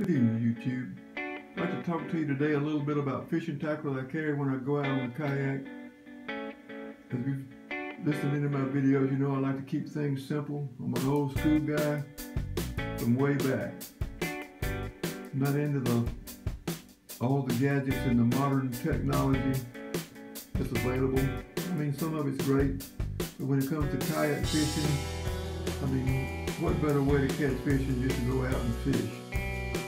Good evening, YouTube. I'd like to talk to you today a little bit about fishing tackle that I carry when I go out on the kayak. As you've listened into my videos, you know I like to keep things simple. I'm an old school guy from way back. I'm not into all the gadgets and the modern technology that's available. I mean, some of it's great, but when it comes to kayak fishing, I mean, what better way to catch fish than just to go out and fish?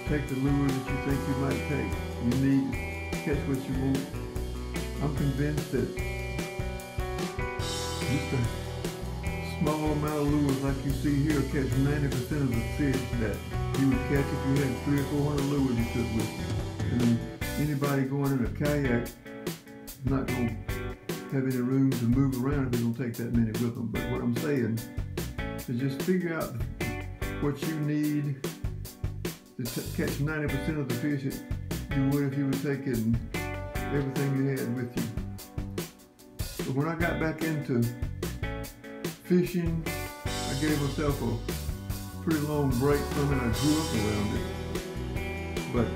Take the lure that you think you might take. You need to catch what you want. I'm convinced that just a small amount of lures like you see here catch 90% of the fish that you would catch if you had 300 or 400 lures you took with you. And anybody going in a kayak is not going to have any room to move around if they don't take that many with them. But what I'm saying is just figure out what you need to catch 90% of the fish that you would if you were taking everything you had with you. But when I got back into fishing, I gave myself a pretty long break from it. I grew up around it. But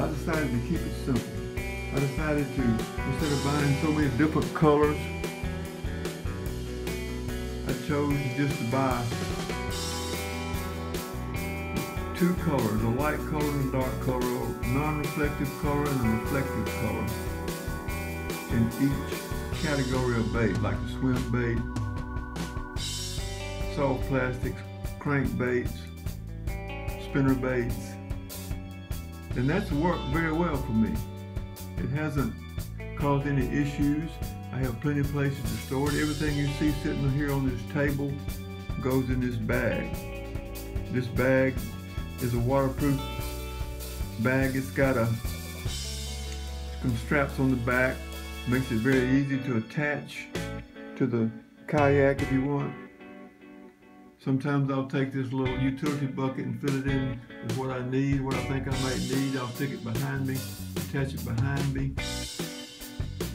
I decided to keep it simple. I decided to, instead of buying so many different colors, I chose just to buy two colors, a light color and a dark color, a non-reflective color and a reflective color in each category of bait, like the swim bait, soft plastics, crank baits, spinner baits, and that's worked very well for me. It hasn't caused any issues. I have plenty of places to store it. Everything you see sitting here on this table goes in this bag. This bag is a waterproof bag. It's got some straps on the back. Makes it very easy to attach to the kayak if you want. Sometimes I'll take this little utility bucket and fill it in with what I need, what I think I might need. I'll stick it behind me, attach it behind me.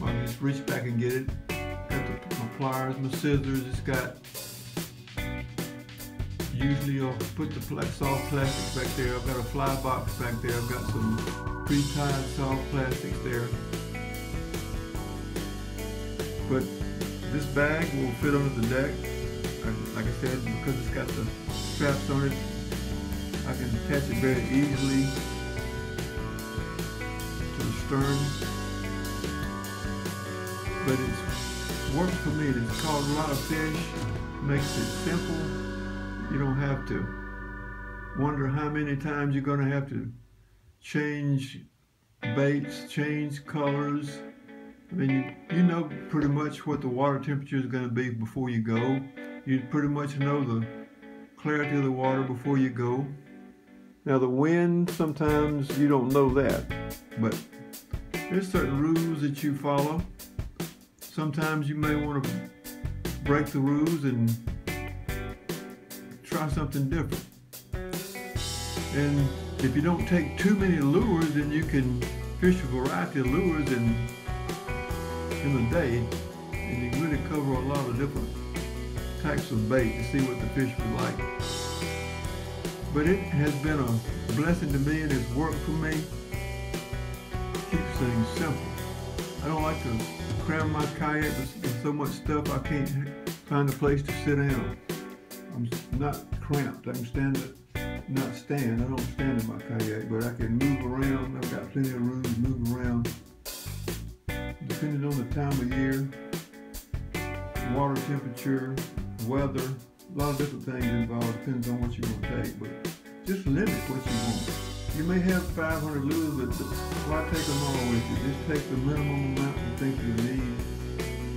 I'll just reach back and get it. Got my pliers, my scissors. It's got, usually I'll put the soft plastics back there. I've got a fly box back there. I've got some pre-tied soft plastics there. But this bag will fit under the deck. Like I said, because it's got the straps on it, I can attach it very easily to the stern. But it's worked for me. It's caught a lot of fish, makes it simple. You don't have to wonder how many times you're going to have to change baits, change colors. I mean, you know pretty much what the water temperature is going to be before you go. You pretty much know the clarity of the water before you go. Now the wind, sometimes you don't know that, but there's certain rules that you follow. Sometimes you may want to break the rules and try something different. And if you don't take too many lures, then you can fish a variety of lures in a day, and you can really cover a lot of different types of bait to see what the fish would like. But it has been a blessing to me, and it's worked for me. Keeps things simple. I don't like to cram my kayak with so much stuff I can't find a place to sit down. I'm not cramped. I can stand it, not stand. I don't stand in my kayak, but I can move around. I've got plenty of room to move around. Depending on the time of year, water temperature, weather, a lot of different things involved. Depends on what you want to take, but just limit what you want. You may have 500 lures, but why take them all with you? Just take the minimum amount you think you need,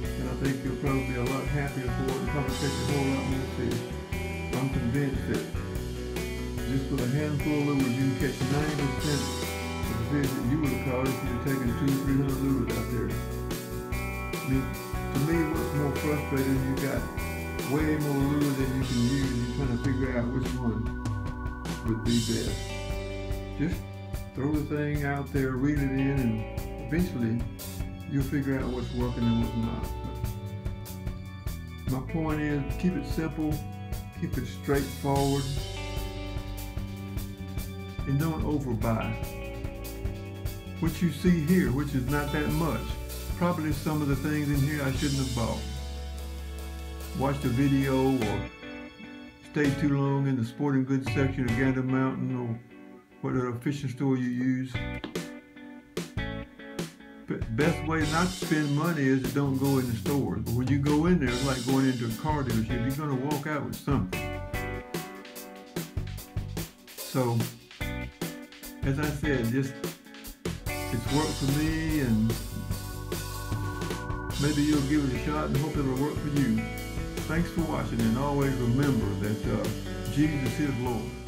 and I think you'll probably be a lot happier for it and probably catch a whole lot more fish. I'm convinced that just with a handful of lures, you can catch 90% of the fish that you would have caught if you'd taken 200 or 300 lures out there. I mean, to me, what's more frustrating, you got way more lures than you can use. You're trying to figure out which one would be best. Just throw the thing out there, reel it in, and eventually you'll figure out what's working and what's not. But my point is, keep it simple, keep it straightforward. and don't overbuy. What you see here, which is not that much, probably some of the things in here I shouldn't have bought. Watch the video or stay too long in the sporting goods section of Gander Mountain or whatever fishing store you use. Best way not to spend money is to don't go in the stores. But when you go in there, it's like going into a car dealership. You're going to walk out with something. So, as I said, it's worked for me, and maybe you'll give it a shot and hope it'll work for you. Thanks for watching, and always remember that Jesus is Lord.